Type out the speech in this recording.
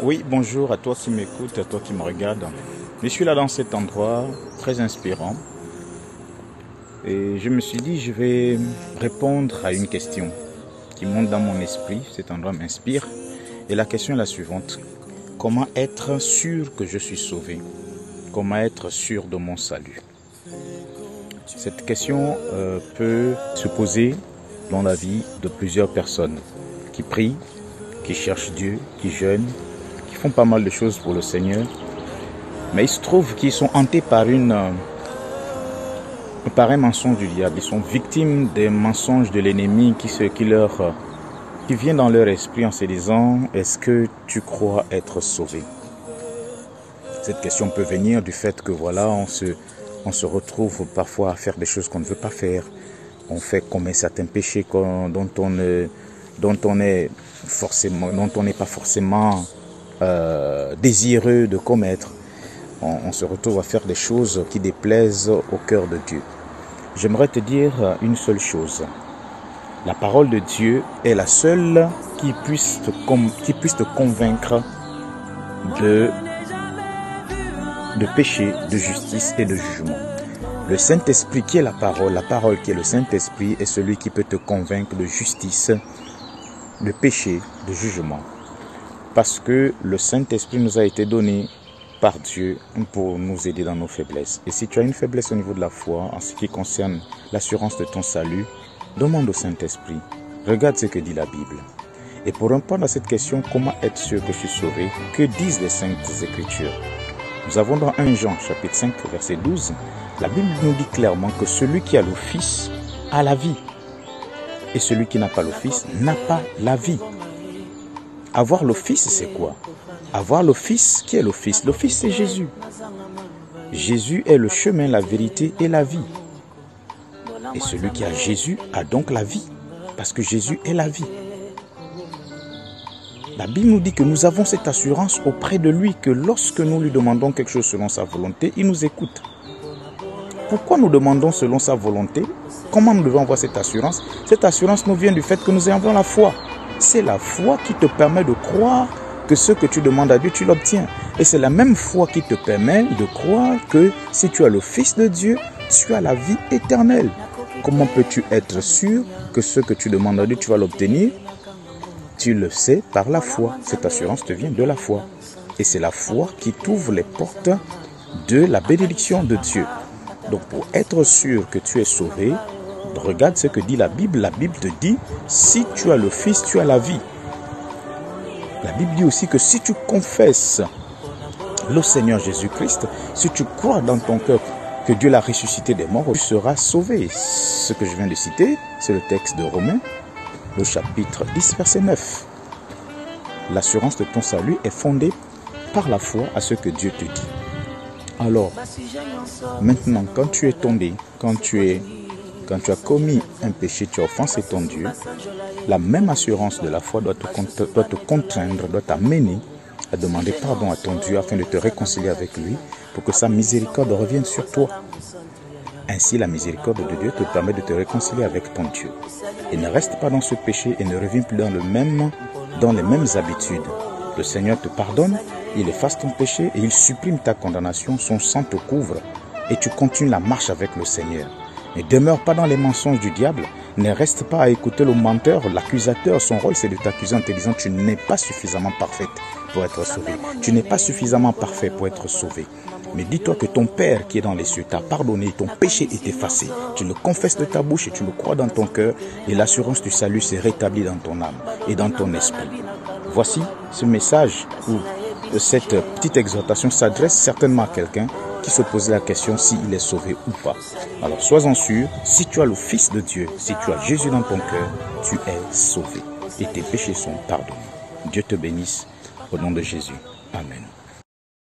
Oui, bonjour à toi qui m'écoute, à toi qui me regarde. Je suis là dans cet endroit très inspirant et je me suis dit je vais répondre à une question qui monte dans mon esprit. Cet endroit m'inspire et la question est la suivante. Comment être sûr que je suis sauvé? Comment être sûr de mon salut? Cette question peut se poser dans la vie de plusieurs personnes qui prient, qui cherchent Dieu, qui jeûnent, qui font pas mal de choses pour le Seigneur. Mais il se trouve qu'ils sont hantés par un mensonge du diable. Ils sont victimes des mensonges de l'ennemi qui vient dans leur esprit en se disant: est-ce que tu crois être sauvé? Cette question peut venir du fait que voilà, on se retrouve parfois à faire des choses qu'on ne veut pas faire. On commet certains péchés dont on n'est pas forcément désireux de commettre. On se retrouve à faire des choses qui déplaisent au cœur de Dieu. J'aimerais te dire une seule chose. La parole de Dieu est la seule qui puisse te convaincre de péché, de justice et de jugement. Le Saint-Esprit qui est la parole qui est le Saint-Esprit est celui qui peut te convaincre de justice, de péché, de jugement. Parce que le Saint-Esprit nous a été donné par Dieu pour nous aider dans nos faiblesses. Et si tu as une faiblesse au niveau de la foi, en ce qui concerne l'assurance de ton salut, demande au Saint-Esprit. Regarde ce que dit la Bible. Et pour répondre à cette question, comment être sûr que je suis sauvé, que disent les Saintes Écritures? Nous avons dans 1 Jean chapitre 5 verset 12, la Bible nous dit clairement que celui qui a le Fils a la vie. Et celui qui n'a pas le Fils n'a pas la vie. Avoir le Fils, c'est quoi? Avoir le Fils, qui est le Fils? Le Fils, c'est Jésus. Jésus est le chemin, la vérité et la vie. Et celui qui a Jésus a donc la vie, parce que Jésus est la vie. La Bible nous dit que nous avons cette assurance auprès de lui, que lorsque nous lui demandons quelque chose selon sa volonté, il nous écoute. Pourquoi nous demandons selon sa volonté? Comment nous devons avoir cette assurance? Cette assurance nous vient du fait que nous avons la foi. C'est la foi qui te permet de croire que ce que tu demandes à Dieu, tu l'obtiens. Et c'est la même foi qui te permet de croire que si tu as le Fils de Dieu, tu as la vie éternelle. Comment peux-tu être sûr que ce que tu demandes à Dieu, tu vas l'obtenir? Tu le sais par la foi. Cette assurance te vient de la foi. Et c'est la foi qui t'ouvre les portes de la bénédiction de Dieu. Donc pour être sûr que tu es sauvé, regarde ce que dit la Bible. La Bible te dit, si tu as le Fils, tu as la vie. La Bible dit aussi que si tu confesses le Seigneur Jésus-Christ, si tu crois dans ton cœur que Dieu l'a ressuscité des morts, tu seras sauvé. Ce que je viens de citer, c'est le texte de Romains, le chapitre 10, verset 9. L'assurance de ton salut est fondée par la foi à ce que Dieu te dit. Alors, maintenant, quand tu es tombé, quand tu as commis un péché, tu as offensé ton Dieu, la même assurance de la foi doit te contraindre, doit t'amener à demander pardon à ton Dieu afin de te réconcilier avec lui pour que sa miséricorde revienne sur toi. Ainsi, la miséricorde de Dieu te permet de te réconcilier avec ton Dieu. Et ne reste pas dans ce péché et ne reviens plus dans les mêmes habitudes. Le Seigneur te pardonne, il efface ton péché et il supprime ta condamnation, son sang te couvre et tu continues la marche avec le Seigneur. Ne demeure pas dans les mensonges du diable, ne reste pas à écouter le menteur, l'accusateur. Son rôle, c'est de t'accuser en te disant: tu n'es pas suffisamment parfaite pour être sauvé. Tu n'es pas suffisamment parfait pour être sauvé. Mais dis-toi que ton Père qui est dans les cieux t'a pardonné, ton péché est effacé. Tu le confesses de ta bouche et tu le crois dans ton cœur et l'assurance du salut s'est rétablie dans ton âme et dans ton esprit. Voici ce message où cette petite exhortation s'adresse certainement à quelqu'un qui se pose la question s'il est sauvé ou pas. Alors sois-en sûr, si tu as le Fils de Dieu, si tu as Jésus dans ton cœur, tu es sauvé et tes péchés sont pardonnés. Dieu te bénisse au nom de Jésus. Amen.